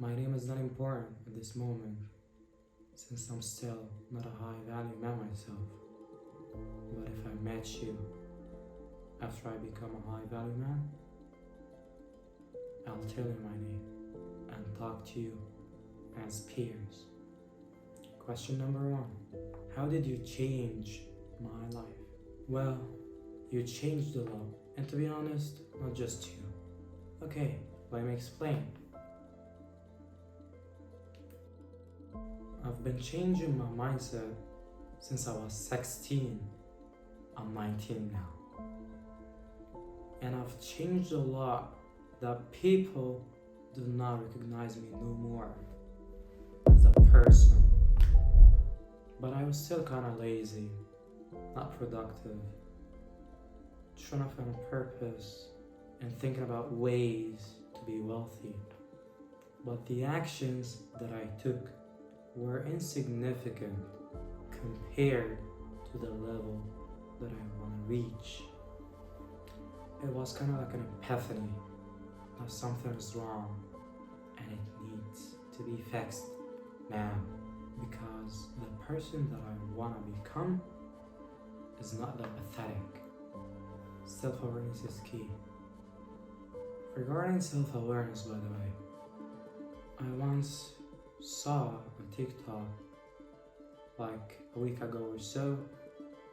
My name is not important at this moment, since I'm still not a high value man myself. But if I met you after I become a high value man, I'll tell you my name and talk to you as peers. Question number 1. How did you change my life? Well, you changed a lot, and to be honest, not just you. Okay, let me explain. I've been changing my mindset since I was 16. I'm 19 now. And I've changed a lot that people do not recognize me no more as a person. But I was still kind of lazy, not productive, trying to find a purpose and thinking about ways to be wealthy. But the actions that I took were insignificant compared to the level that I want to reach. It was kind of like an epiphany that something is wrong and it needs to be fixed now, because the person that I want to become is not that pathetic. Self-awareness is key. Regarding self-awareness, by the way, I once saw a TikTok like a week ago or so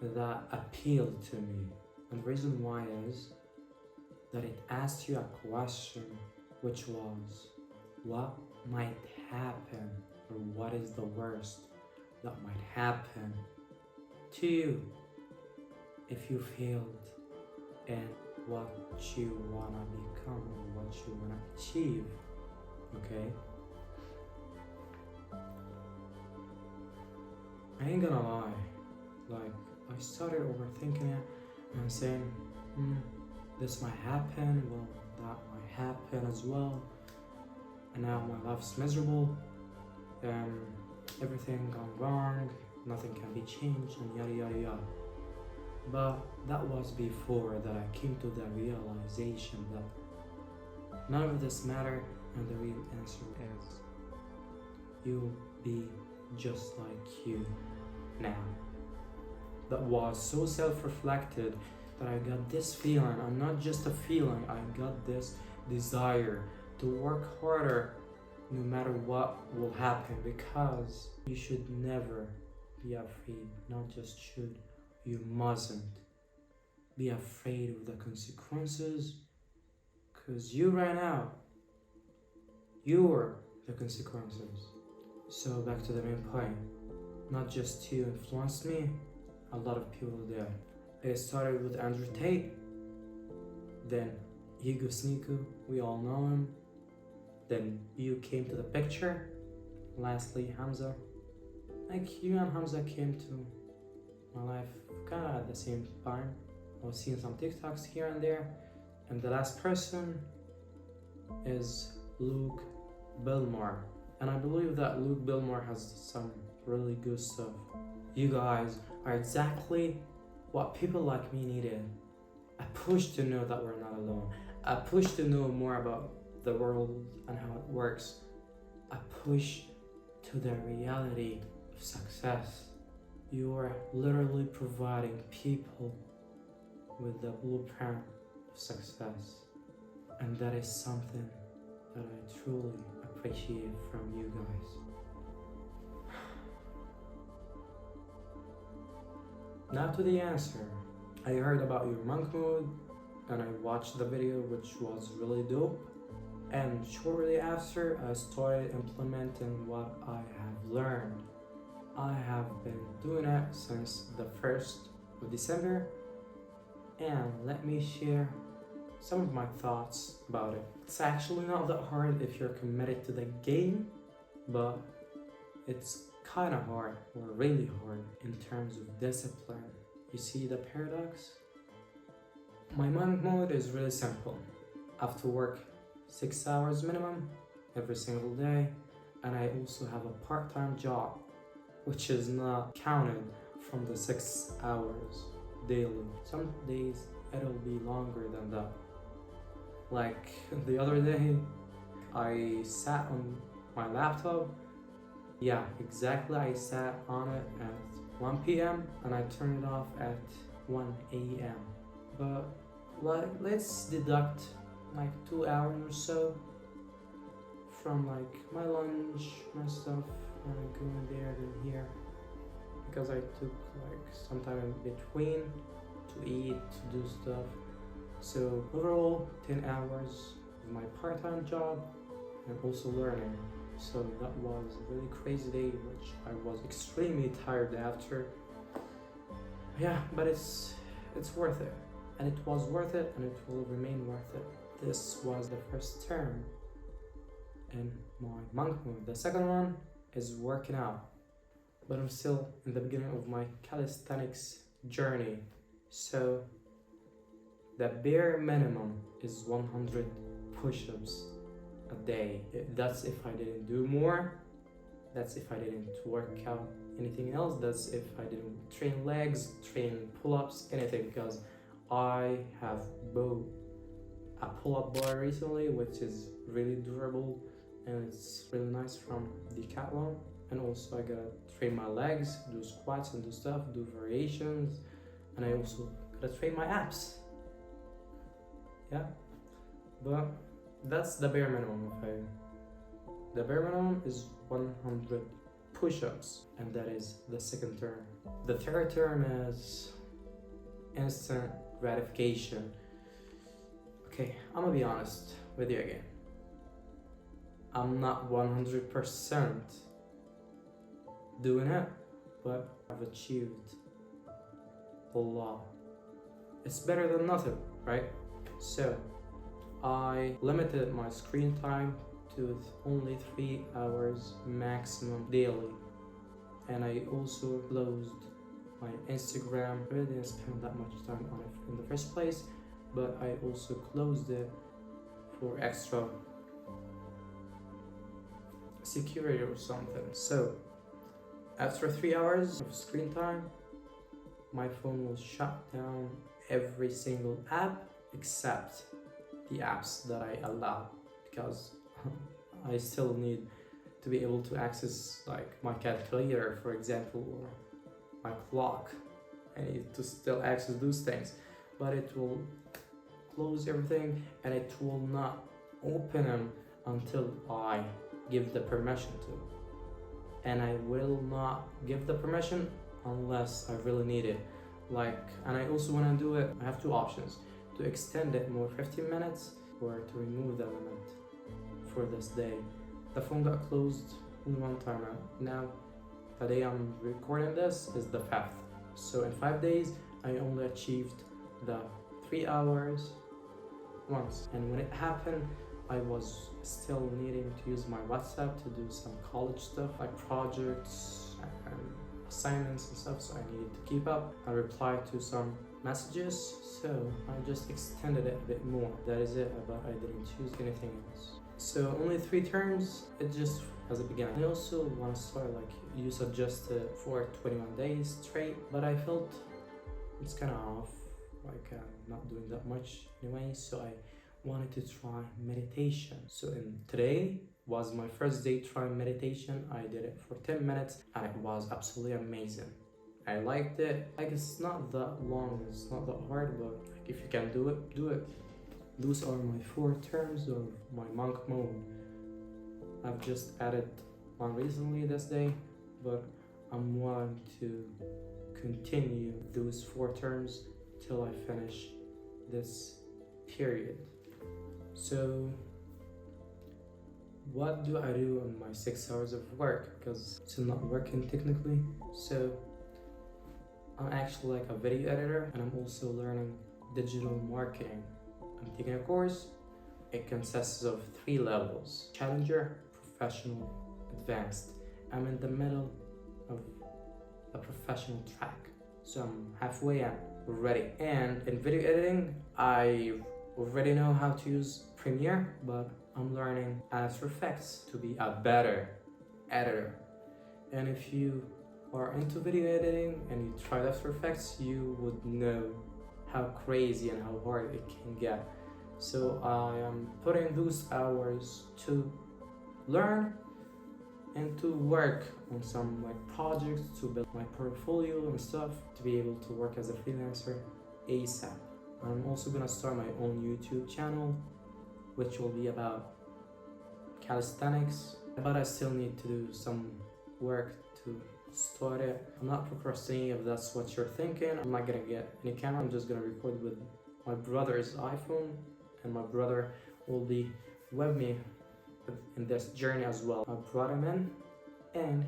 that appealed to me. And the reason why is that it asked you a question, which was, what might happen, or what is the worst that might happen to you if you failed in what you wanna become or what you wanna achieve, okay? I ain't gonna lie, like, I started overthinking it and saying, this might happen, well, that might happen as well, and now my life's miserable, and everything gone wrong, nothing can be changed, and yada yada yada. But that was before that I came to the realization that none of this matter, and the real answer is you'll be just like you now. That was so self-reflected that I got this feeling, and not just a feeling, I got this desire to work harder no matter what will happen, because you should never be afraid, not just should, you mustn't be afraid of the consequences, because you right now, you're the consequences. So back to the main point, not just you influenced me, a lot of people did. It started with Andrew Tate, then Hugo Sneaku, we all know him, then you came to the picture, lastly Hamza. Like, you and Hamza came to my life kind of at the same time. I was seeing some TikToks here and there, and the last person is Luke Billmore, and I believe that Luke Billmore has some really good stuff. You guys are exactly what people like me needed. A push to know that we're not alone, a push to know more about the world and how it works, a push to the reality of success. You are literally providing people with the blueprint of success, and that is something that I truly appreciate from you guys. Now to the answer. I heard about your monk mode and I watched the video, which was really dope, and shortly after I started implementing what I have learned. I have been doing it since the 1st of December, and let me share some of my thoughts about it. It's actually not that hard if you're committed to the game, but it's kind of hard, or really hard, in terms of discipline. You see the paradox? My monk mode is really simple. I have to work 6 hours minimum every single day, and I also have a part-time job, which is not counted from the 6 hours daily. Some days it'll be longer than that. Like the other day, I sat on my laptop. Yeah, exactly. I sat on it at 1 p.m. and I turned it off at 1 a.m. But let's deduct like 2 hours or so from like my lunch, my stuff, going there and here, because I took like some time in between to eat, to do stuff. So overall, 10 hours of my part-time job and also learning. So that was a really crazy day, which I was extremely tired after. Yeah, but it's worth it, and it was worth it, and it will remain worth it. This was the first term in my monk move. The second one is working out, but I'm still in the beginning of my calisthenics journey. So the bare minimum is 100 push-ups a day. That's if I didn't do more. That's if I didn't work out anything else. That's if I didn't train legs, train pull-ups, anything, because I have bought a pull-up bar recently, which is really durable and it's really nice from Decathlon. And also I gotta train my legs, do squats and do stuff, do variations, and I also gotta train my abs. Yeah, but that's the bare minimum. The bare minimum is 100 push-ups, and that is the second term. The third term is instant gratification. Okay, I'm gonna be honest with you again. I'm not 100% doing it, but I've achieved a lot. It's better than nothing, right? So I limited my screen time to only 3 hours maximum daily, and I also closed my Instagram. I really didn't spend that much time on it in the first place, but I also closed it for extra security or something. So after 3 hours of screen time, my phone will shut down every single app except the apps that I allow, because I still need to be able to access like my calculator, for example, or my clock. I need to still access those things, but it will close everything and it will not open them until I give the permission to. And I will not give the permission unless I really need it. And I also want to do it, I have two options: to extend it more 15 minutes or to remove the limit for this day. The phone got closed only one time out. Now, the day I'm recording this is the 5th. So in 5 days, I only achieved the 3 hours once. And when it happened, I was still needing to use my WhatsApp to do some college stuff, like projects and assignments and stuff, so I needed to keep up and reply to some messages, so I just extended it a bit more. That is it, but I didn't choose anything else. So only 3 terms, it just as a beginning. I also want to start you suggested for 21 days straight, but I felt it's kind of off, I'm not doing that much anyway, so I wanted to try meditation. So today was my first day trying meditation. I did it for 10 minutes and it was absolutely amazing. I liked it. It's not that long, it's not that hard, but if you can do it, do it. Those are my 4 terms of my monk mode. I've just added one recently this day, but I'm willing to continue those 4 terms till I finish this period. So what do I do on my 6 hours of work? Because it's not working technically. So I'm actually a video editor, and I'm also learning digital marketing. I'm taking a course. It consists of 3 levels: Challenger, Professional, Advanced. I'm in the middle of the professional track, so I'm halfway in already. And in video editing, I already know how to use Premiere, but I'm learning After Effects to be a better editor. And if you are into video editing and you tried After Effects, you would know how crazy and how hard it can get So I am putting those hours to learn and to work on some like projects to build my portfolio and stuff to be able to work as a freelancer ASAP. I'm also gonna start my own YouTube channel, which will be about calisthenics, but I still need to do some work to start it. I'm not procrastinating if that's what you're thinking. I'm not gonna get any camera, I'm just gonna record with my brother's iPhone, and my brother will be with me in this journey as well. I brought him in, and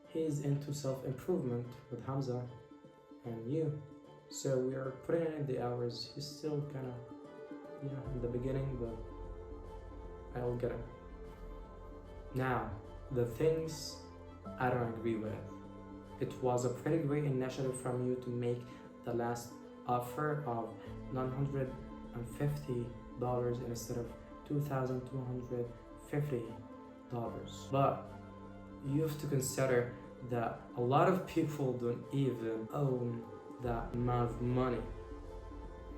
he's into self-improvement with Hamza and you. So we are putting in the hours. He's still kind of, in the beginning, but I'll get him. Now, the things I don't agree with. It was a pretty great initiative from you to make the last offer of $950 instead of $2,250. But you have to consider that a lot of people don't even own that amount of money.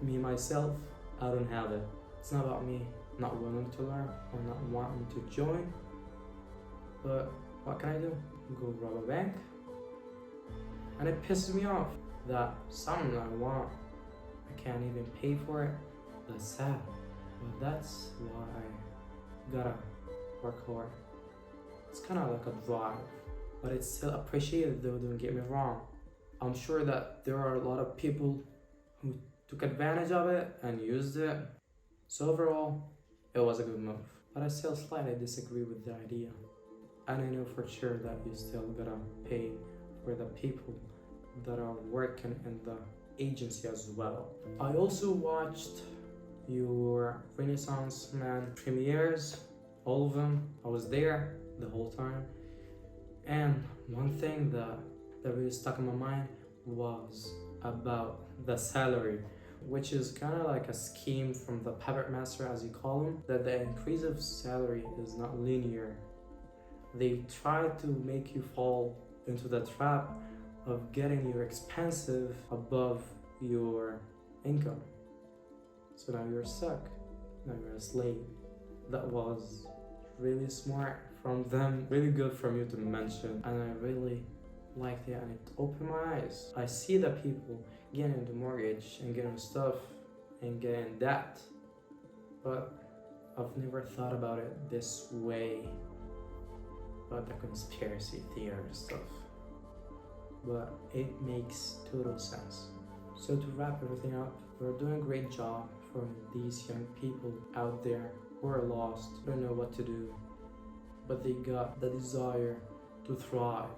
Me, myself, I don't have it. It's not about me not willing to learn or not wanting to join. But what can I do? Go rob a bank? And it pisses me off that something I want, I can't even pay for it. That's sad. But that's why I gotta work hard. It's kind of like a drive, but it's still appreciated though, don't get me wrong. I'm sure that there are a lot of people who took advantage of it and used it. So overall, it was a good move. But I still slightly disagree with the idea. And I know for sure that you still gotta pay for the people that are working in the agency as well. I also watched your Renaissance Man premieres, all of them. I was there the whole time. And one thing that really stuck in my mind was about the salary, which is kind of like a scheme from the puppet master, as you call them, that the increase of salary is not linear. They try to make you fall into the trap of getting your expensive above your income. So now you're stuck. Now you're a slave. That was really smart from them, really good from you to mention, and I really liked it, and it opened my eyes. I see that people getting into mortgage and getting stuff and getting debt, but I've never thought about it this way, about the conspiracy theory stuff. But it makes total sense. So to wrap everything up, we're doing a great job for these young people out there who are lost, don't know what to do, but they got the desire to thrive,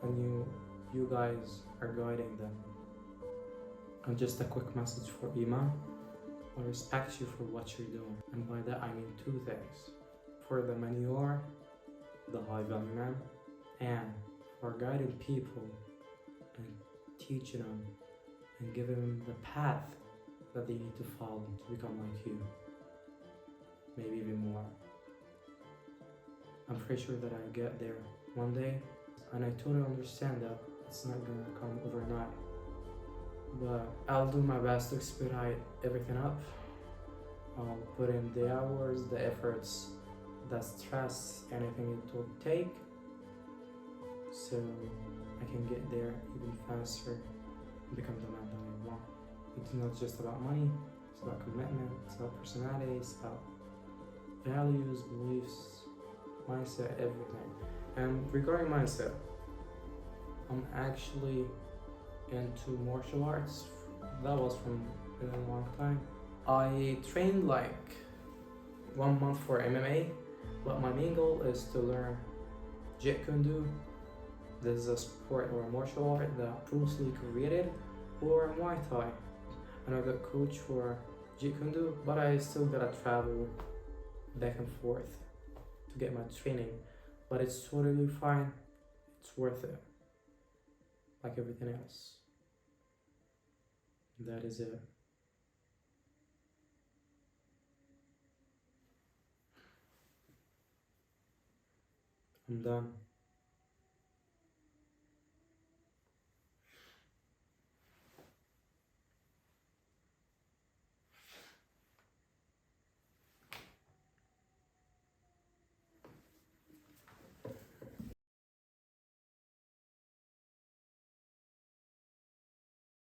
and you guys are guiding them. And just a quick message for Iman: I respect you for what you're doing, and by that I mean two things. For the man you are, the high value man, and for guiding people and teaching them and giving them the path that they need to follow to become like you, maybe even more. I'm pretty sure that I'll get there one day, and I totally understand that it's not gonna come overnight, but I'll do my best to expedite everything up. I'll put in the hours, the efforts, the stress, anything it will take, so I can get there even faster and become the man that I want. It's not just about money, it's about commitment, it's about personality, it's about values, beliefs, mindset, everything. And regarding mindset, I'm actually into martial arts. That was from a long time. I trained like 1 month for MMA, but my main goal is to learn Jeet Kune Do. This is a sport or a martial art that Bruce Lee created, or Muay Thai. And I got coach for Jeet Kune Do, but I still gotta travel back and forth to get my training. But it's totally fine. It's worth it. Like everything else. That is it. I'm done.